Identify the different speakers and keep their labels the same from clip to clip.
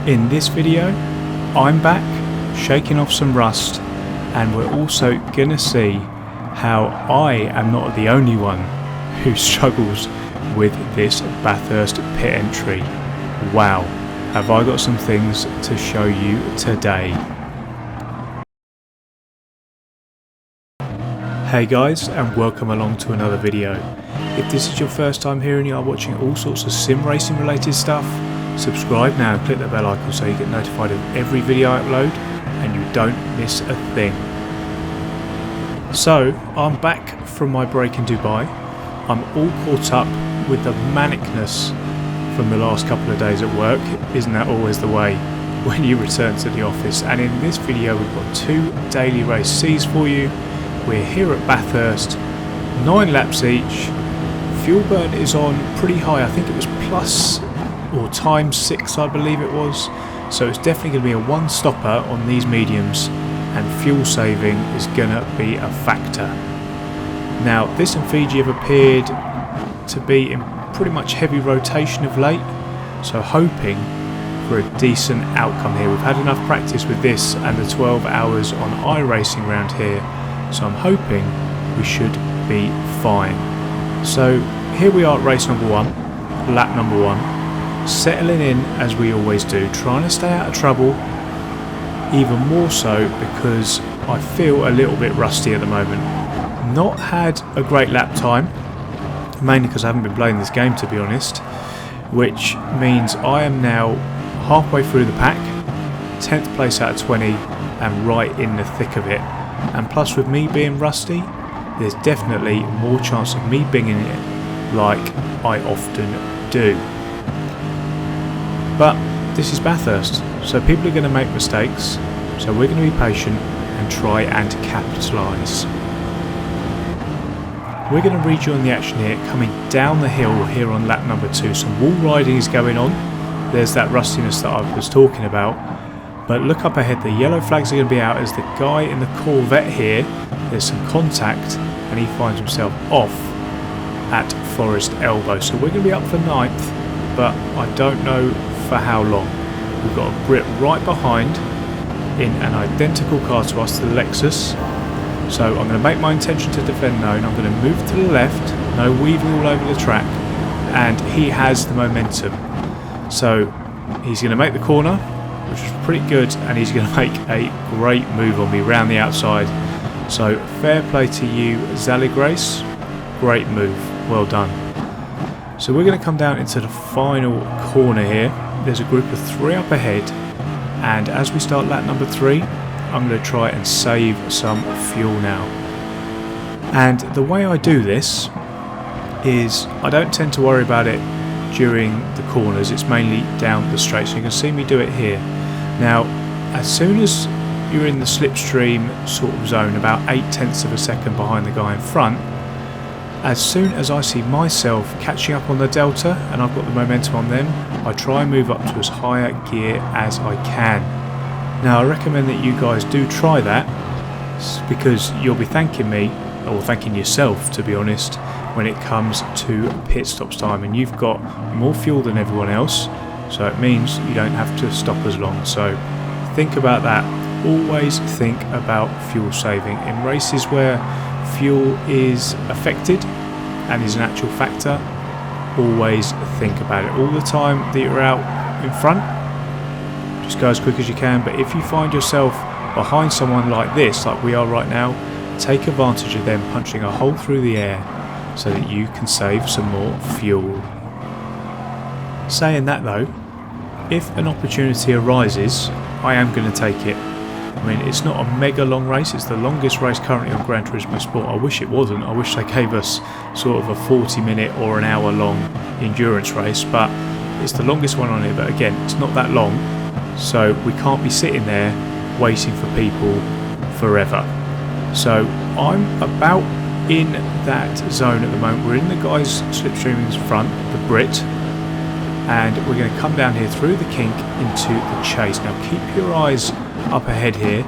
Speaker 1: In this video, I'm back, shaking off some rust, and we're also gonna see how I am not the only one who struggles with this Bathurst pit entry. Wow, have I got some things to show you today. Hey guys, and welcome along to another video. If this is your first time here and you are watching all sorts of sim racing related stuff, subscribe now and click the bell icon so you get notified of every video I upload and you don't miss a thing. So, I'm back from my break in Dubai. I'm all caught up with the manicness from the last couple of days at work. Isn't that always the way when you return to the office? And in this video we've got 2 daily race Cs for you. We're here at Bathurst, 9 laps each. Fuel burn is on pretty high. I think it was plus or times 6 I believe it was. So it's definitely going to be a one stopper on these mediums, and fuel saving is going to be a factor. Now this and Fiji have appeared to be in pretty much heavy rotation of late, so hoping for a decent outcome here. We've had enough practice with this and the 12 hours on iRacing round here, so I'm hoping we should be fine. So here we are at race number 1, lap number 1, settling in as we always do, trying to stay out of trouble, even more so because I feel a little bit rusty at the moment. Not had a great lap time, mainly because I haven't been playing this game to be honest, which means I am now halfway through the pack, 10th place out of 20 and right in the thick of it. And plus with me being rusty, there's definitely more chance of me binging it like I often do. But this is Bathurst, so people are going to make mistakes, so we're going to be patient and try and capitalise. We're going to rejoin the action here, coming down the hill here on lap number 2. Some wall riding is going on. There's that rustiness that I was talking about. But look up ahead, the yellow flags are going to be out as the guy in the Corvette here, there's some contact and he finds himself off at Forest Elbow. So we're going to be up for 9th, but I don't know for how long. We've got a Brit right behind in an identical car to us, the Lexus. So I'm going to make my intention to defend known. I'm going to move to the left, no weaving all over the track, and he has the momentum. So he's going to make the corner, which is pretty good, and he's going to make a great move on me round the outside. So fair play to you, Zally Grace. Great move, well done. So we're going to come down into the final corner here. There's a group of 3 up ahead, and as we start lap number 3, I'm going to try and save some fuel now. And the way I do this is I don't tend to worry about it during the corners, it's mainly down the straight, so you can see me do it here. Now as soon as you're in the slipstream sort of zone, about 8/10 of a second behind the guy in front, as soon as I see myself catching up on the delta and I've got the momentum on them, I try and move up to as high a gear as I can. Now I recommend that you guys do try that, because you'll be thanking me, or thanking yourself to be honest, when it comes to pit stops time, and you've got more fuel than everyone else, so it means you don't have to stop as long. So think about that. Always think about fuel saving. In races where fuel is affected and is an actual factor, always think about it. All the time that you're out in front, just go as quick as you can, but if you find yourself behind someone like this, like we are right now, take advantage of them punching a hole through the air so that you can save some more fuel. Saying that though, if an opportunity arises, I am going to take it. I mean, it's not a mega long race, it's the longest race currently on Gran Turismo Sport. I wish it wasn't, I wish they gave us sort of a 40-minute or an hour long endurance race, but it's the longest one on here. But again, it's not that long, so we can't be sitting there waiting for people forever. So I'm about in that zone at the moment. We're in the guys slipstreaming in front, the Brit, and we're going to come down here through the kink into the chase. Now keep your eyes up ahead here.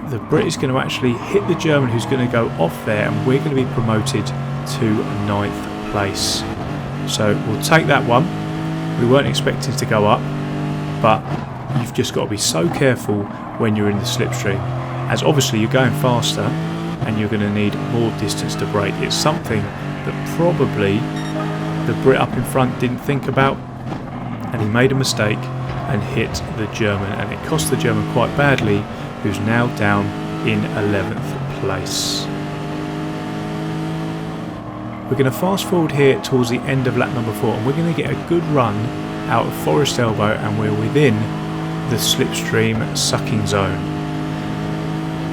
Speaker 1: The Brit is going to actually hit the German who's going to go off there, and we're going to be promoted to 9th place. So we'll take that one. We weren't expecting to go up, but you've just got to be so careful when you're in the slipstream, as obviously you're going faster and you're going to need more distance to brake. It's something that probably the Brit up in front didn't think about, and he made a mistake and hit the German, and it cost the German quite badly, who's now down in 11th place. We're going to fast forward here towards the end of lap number 4, and we're going to get a good run out of Forest Elbow, and we're within the slipstream sucking zone.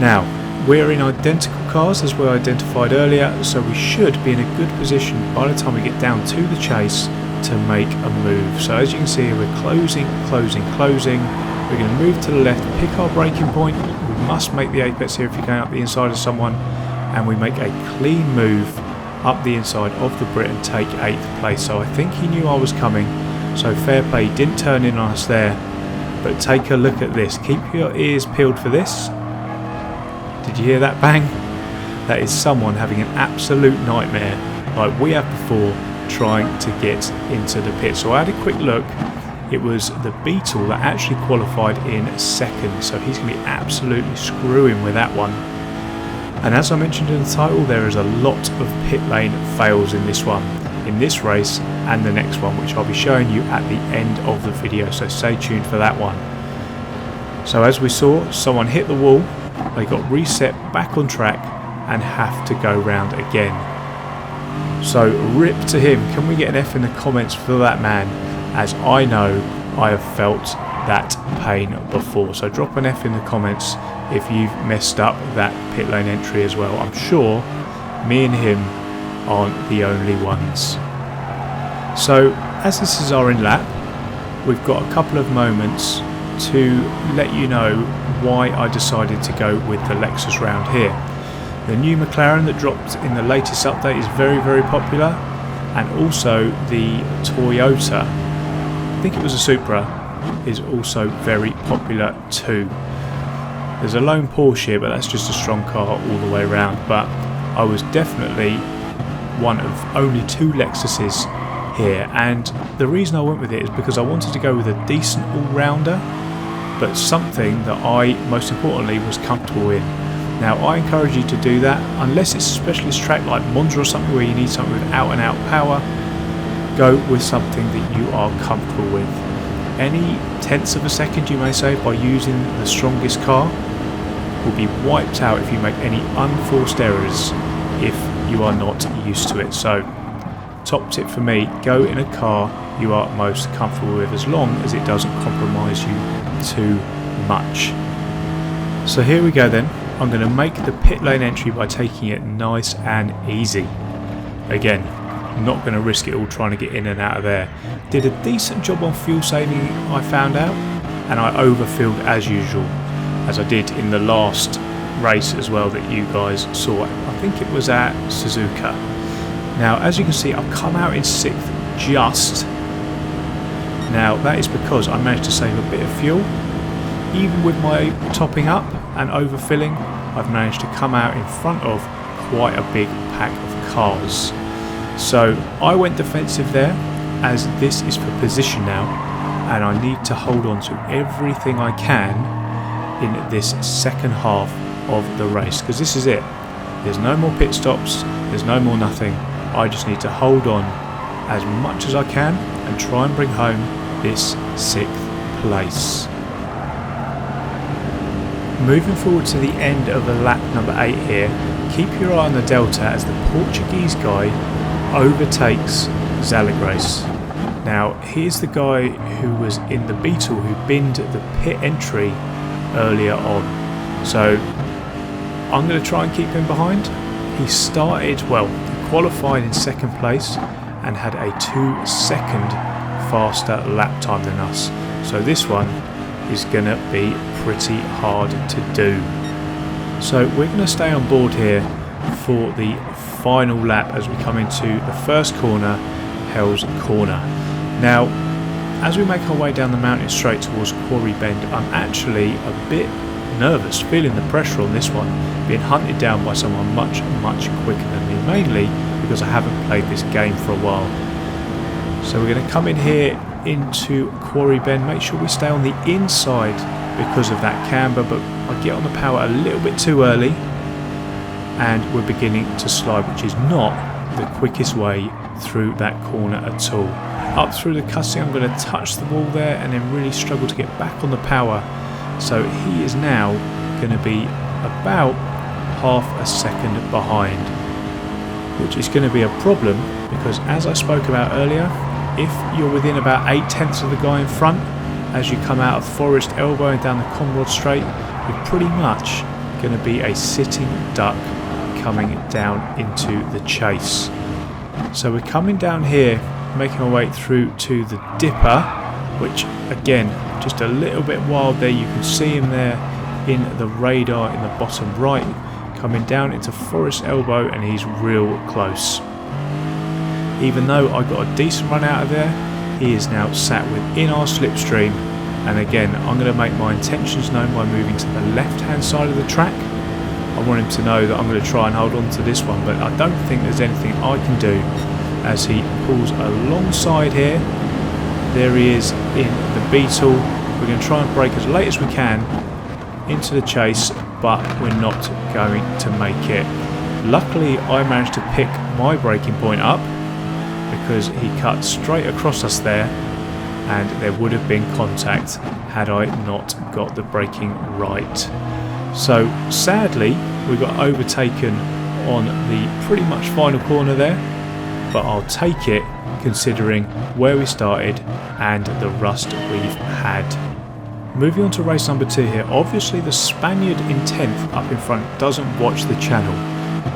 Speaker 1: Now, we're in identical cars as we identified earlier, so we should be in a good position by the time we get down to the chase to make a move. So as you can see, we're closing. We're going to move to the left, pick our braking point. We must make the apex here if you're going up the inside of someone, and we make a clean move up the inside of the Brit and take 8th place. So I think he knew I was coming, so fair play, he didn't turn in on us there. But take a look at this, keep your ears peeled for this. Did you hear that bang? That is someone having an absolute nightmare like we have before trying to get into the pit. So I had a quick look, it was the Beetle that actually qualified in 2nd, so he's going to be absolutely screwing with that one. And as I mentioned in the title, there is a lot of pit lane fails in this one, in this race and the next one, which I'll be showing you at the end of the video, so stay tuned for that one. So as we saw, someone hit the wall, they got reset back on track and have to go round again. So rip to him. Can we get an F in the comments for that man, as I know I have felt that pain before. So drop an F in the comments if you've messed up that pit lane entry as well. I'm sure me and him aren't the only ones. So as this is our in lap, we've got a couple of moments to let you know why I decided to go with the Lexus round here. The new McLaren that dropped in the latest update is very, very popular, and also the Toyota, I think it was a Supra, is also very popular too. There's a lone Porsche here, but that's just a strong car all the way around, but I was definitely one of only 2 Lexuses here, and the reason I went with it is because I wanted to go with a decent all-rounder, but something that I, most importantly, was comfortable in. Now I encourage you to do that, unless it's a specialist track like Monza or something where you need something with out and out power. Go with something that you are comfortable with. Any tenths of a second, you may say, by using the strongest car will be wiped out if you make any unforced errors if you are not used to it. So top tip for me, go in a car you are most comfortable with, as long as it doesn't compromise you too much. So here we go then. I'm going to make the pit lane entry by taking it nice and easy. Again, not going to risk it all trying to get in and out of there. Did a decent job on fuel saving, I found out, and I overfilled as usual, as I did in the last race as well that you guys saw. I think it was at Suzuka. Now as you can see, I've come out in 6th just. Now that is because I managed to save a bit of fuel. Even with my topping up and overfilling, I've managed to come out in front of quite a big pack of cars. So I went defensive there, as this is for position now, and I need to hold on to everything I can in this second half of the race, because this is it. There's no more pit stops, there's no more nothing. I just need to hold on as much as I can and try and bring home this 6th place. Moving forward to the end of the lap number 8 here, keep your eye on the delta as the Portuguese guy overtakes Zalagrace. Now here's the guy who was in the Beetle who binned the pit entry earlier on. So I'm going to try and keep him behind. He started, well, he qualified in 2nd place and had a 2-second faster lap time than us. So this one is going to be pretty hard to do. So we're going to stay on board here for the final lap as we come into the first corner, Hell's Corner. Now as we make our way down the mountain straight towards Quarry Bend, I'm actually a bit nervous, feeling the pressure on this one, being hunted down by someone much quicker than me, mainly because I haven't played this game for a while. So we're going to come in here into Quarry Bend. Make sure we stay on the inside because of that camber, but I get on the power a little bit too early and we're beginning to slide, which is not the quickest way through that corner at all. Up through the cutting, I'm going to touch the wall there and then really struggle to get back on the power. So he is now going to be about half a second behind, which is going to be a problem because, as I spoke about earlier, if you're within about 8/10 of the guy in front as you come out of Forest Elbow and down the Conrod Straight, you're pretty much going to be a sitting duck coming down into the chase. So we're coming down here, making our way through to the Dipper, which again, just a little bit wild there. You can see him there in the radar in the bottom right, coming down into Forest Elbow, and he's real close. Even though I got a decent run out of there, he is now sat within our slipstream, and again I'm going to make my intentions known by moving to the left hand side of the track. I want him to know that I'm going to try and hold on to this one, but I don't think there's anything I can do as he pulls alongside here. There he is in the Beetle. We're going to try and brake as late as we can into the chase, but we're not going to make it. Luckily I managed to pick my braking point up because he cut straight across us there and there would have been contact had I not got the braking right. So sadly we got overtaken on the pretty much final corner there, but I'll take it considering where we started and the rust we've had. Moving on to race number 2 here. Obviously the Spaniard in 10th up in front doesn't watch the channel.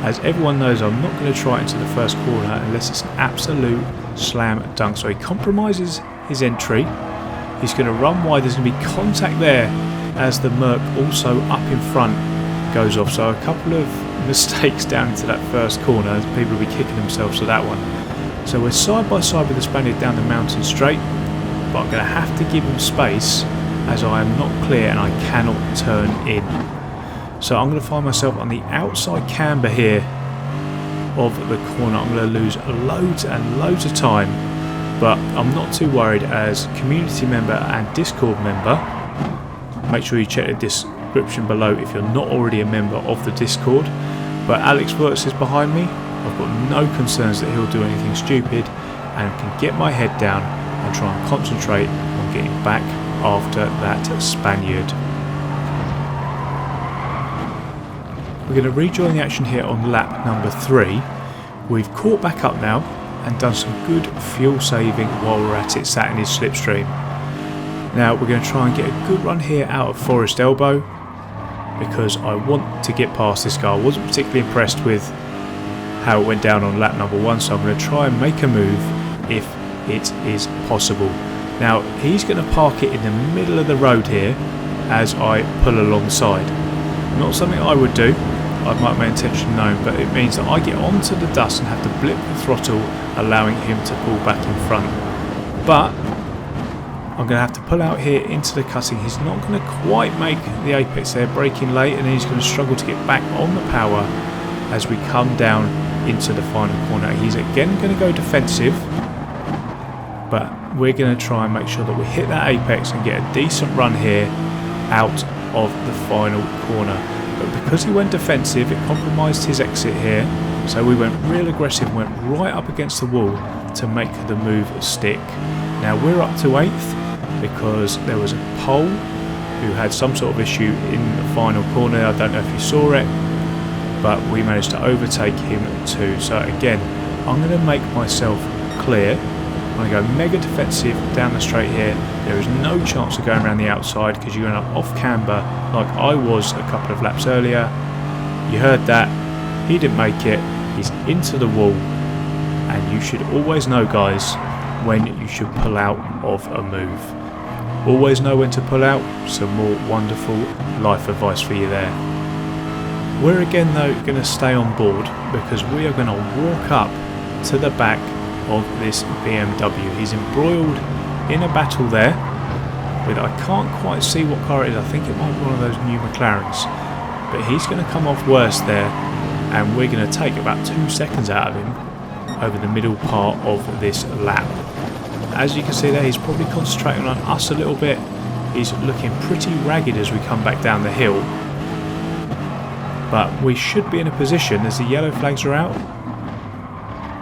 Speaker 1: As everyone knows, I'm not going to try into the first corner unless it's an absolute slam dunk. So he compromises his entry. He's going to run wide. There's going to be contact there as the Merc also up in front goes off. So a couple of mistakes down into that first corner as people will be kicking themselves for that one. So we're side by side with the Spaniard down the mountain straight, but I'm going to have to give him space as I am not clear and I cannot turn in. So I'm going to find myself on the outside camber here of the corner. I'm going to lose loads and loads of time, but I'm not too worried as community member and Discord member. Make sure you check the description below if you're not already a member of the Discord. But Alex Wirtz is behind me. I've got no concerns that he'll do anything stupid and can get my head down and try and concentrate on getting back after that Spaniard. We're going to rejoin the action here on lap number 3. We've caught back up now and done some good fuel saving while we're at it, sat in his slipstream. Now we're going to try and get a good run here out of Forest Elbow because I want to get past this guy. I wasn't particularly impressed with how it went down on lap number 1, so I'm going to try and make a move if it is possible. Now he's going to park it in the middle of the road here as I pull alongside. Not something I would do, I'd make my intention known, but it means that I get onto the dust and have to blip the throttle, allowing him to pull back in front. But I'm going to have to pull out here into the cutting. He's not going to quite make the apex there, braking late, and then he's going to struggle to get back on the power as we come down into the final corner. He's again going to go defensive, but we're going to try and make sure that we hit that apex and get a decent run here out of the final corner. But because he went defensive, it compromised his exit here, so we went real aggressive, went right up against the wall to make the move stick. Now we're up to 8th because there was a pole who had some sort of issue in the final corner. I don't know if you saw it, but we managed to overtake him too. So again, I'm going to make myself clear. I'm going to go mega defensive down the straight here. There is no chance of going around the outside because you're going to off camber like I was a couple of laps earlier. You heard that. He didn't make it. He's into the wall. And you should always know, guys, when you should pull out of a move. Always know when to pull out. Some more wonderful life advice for you there. We're again though going to stay on board because we are going to walk up to the back of this BMW. He's embroiled in a battle there with, I can't quite see what car it is. I think it might be one of those new McLarens, but he's going to come off worse there, and we're going to take about 2 seconds out of him over the middle part of this lap. as you can see there, he's probably concentrating on us a little bit. He's looking pretty ragged as we come back down the hill. But we should be in a position, as the yellow flags are out,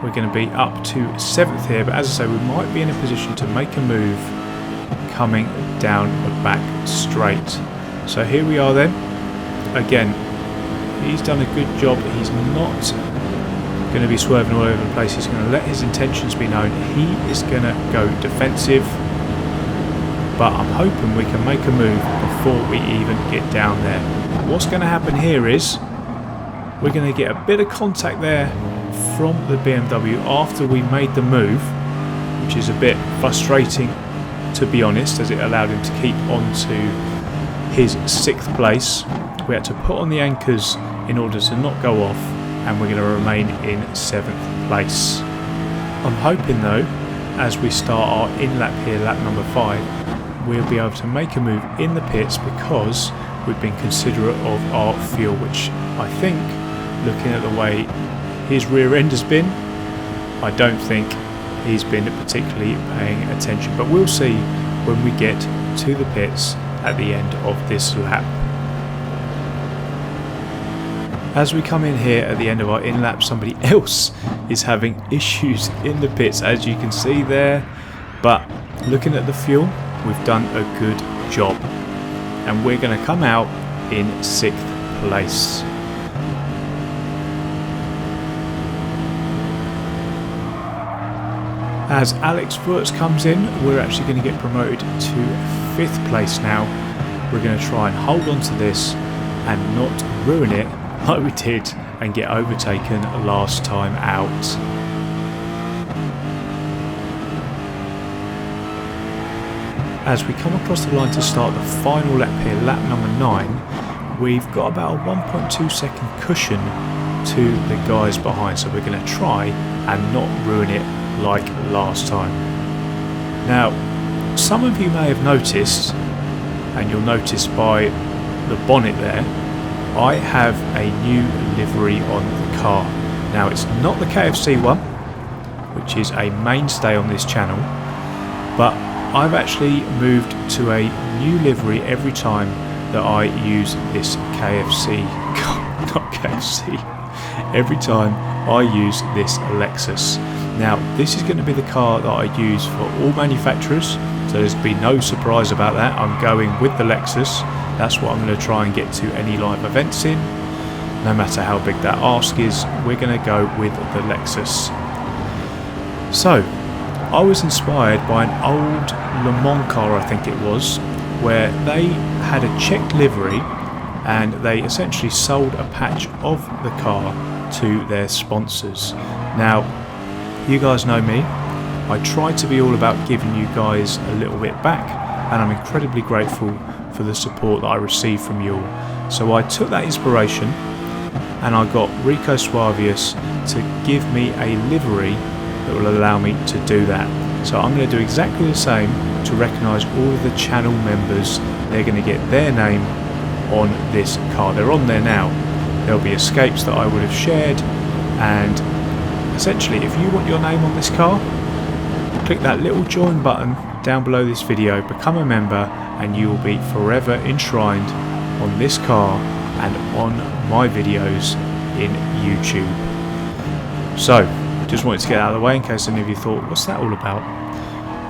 Speaker 1: we're going to be up to 7th here, but as I say, we might be in a position to make a move coming down the back straight. So here we are then. Again, he's done a good job. He's not going to be swerving all over the place. He's going to let his intentions be known. He is going to go defensive, but I'm hoping we can make a move before we even get down there. What's going to happen here is we're going to get a bit of contact there from the BMW after we made the move, which is a bit frustrating to be honest, as it allowed him to keep on to his 6th place. We had to put on the anchors in order to not go off, and we're going to remain in 7th place. I'm hoping though, as we start our in-lap here, lap number 5, we'll be able to make a move in the pits because we've been considerate of our fuel, which I think, looking at the way his rear end has been, I don't think he's been particularly paying attention. But we'll see when we get to the pits at the end of this lap. As we come in here at the end of our in-lap, somebody else is having issues in the pits, as you can see there. But looking at the fuel, we've done a good job, and we're going to come out in 6th place. As Alex Wurtz comes in, we're actually going to get promoted to 5th place now. We're going to try and hold on to this and not ruin it like we did and get overtaken last time out. As we come across the line to start the final lap here, lap number 9, we've got about a 1.2 second cushion to the guys behind, so we're going to try and not ruin it like last time. Now, some of you may have noticed, and you'll notice by the bonnet there, I have a new livery on the car. Now, it's not the KFC one, which is a mainstay on this channel, but I've actually moved to a new livery every time that I use this KFC, not KFC, every time I use this Lexus. Now, this is going to be the car that I use for all manufacturers, so there's been no surprise about that. I'm going with the Lexus. That's what I'm going to try and get to any live events in. No matter how big that ask is, we're going to go with the Lexus. So, I was inspired by an old Le Mans car, I think it was, where they had a checked livery and they essentially sold a patch of the car to their sponsors. Now, you guys know me, I try to be all about giving you guys a little bit back, and I'm incredibly grateful for the support that I receive from you all. So I took that inspiration and I got Rico Suavius to give me a livery that will allow me to do that. So I'm going to do exactly the same to recognise all of the channel members. They're going to get their name on this car. They're on there now. There'll be escapes that I would have shared, and essentially if you want your name on this car, click that little join button down below this video, become a member, and you will be forever enshrined on this car and on my videos in YouTube. So, just wanted to get out of the way in case any of you thought, what's that all about?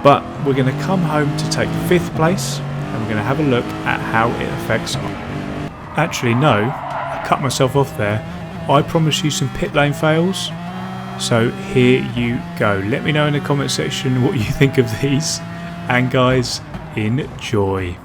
Speaker 1: But we're going to come home to take 5th place, and we're going to have a look at how it affects. Actually, no, I cut myself off there. I promised you some pit lane fails, so here you go. Let me know in the comment section what you think of these, and guys, enjoy.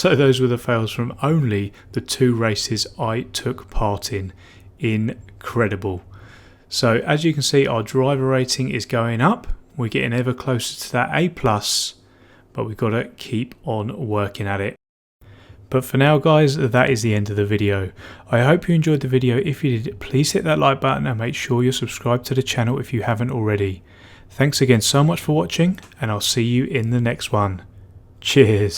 Speaker 1: So those were the fails from only the 2 races I took part in. Incredible. So as you can see, our driver rating is going up. We're getting ever closer to that A+, but we've got to keep on working at it. But for now guys, that is the end of the video. I hope you enjoyed the video. If you did, please hit that like button and make sure you're subscribed to the channel if you haven't already. Thanks again so much for watching, and I'll see you in the next one. Cheers.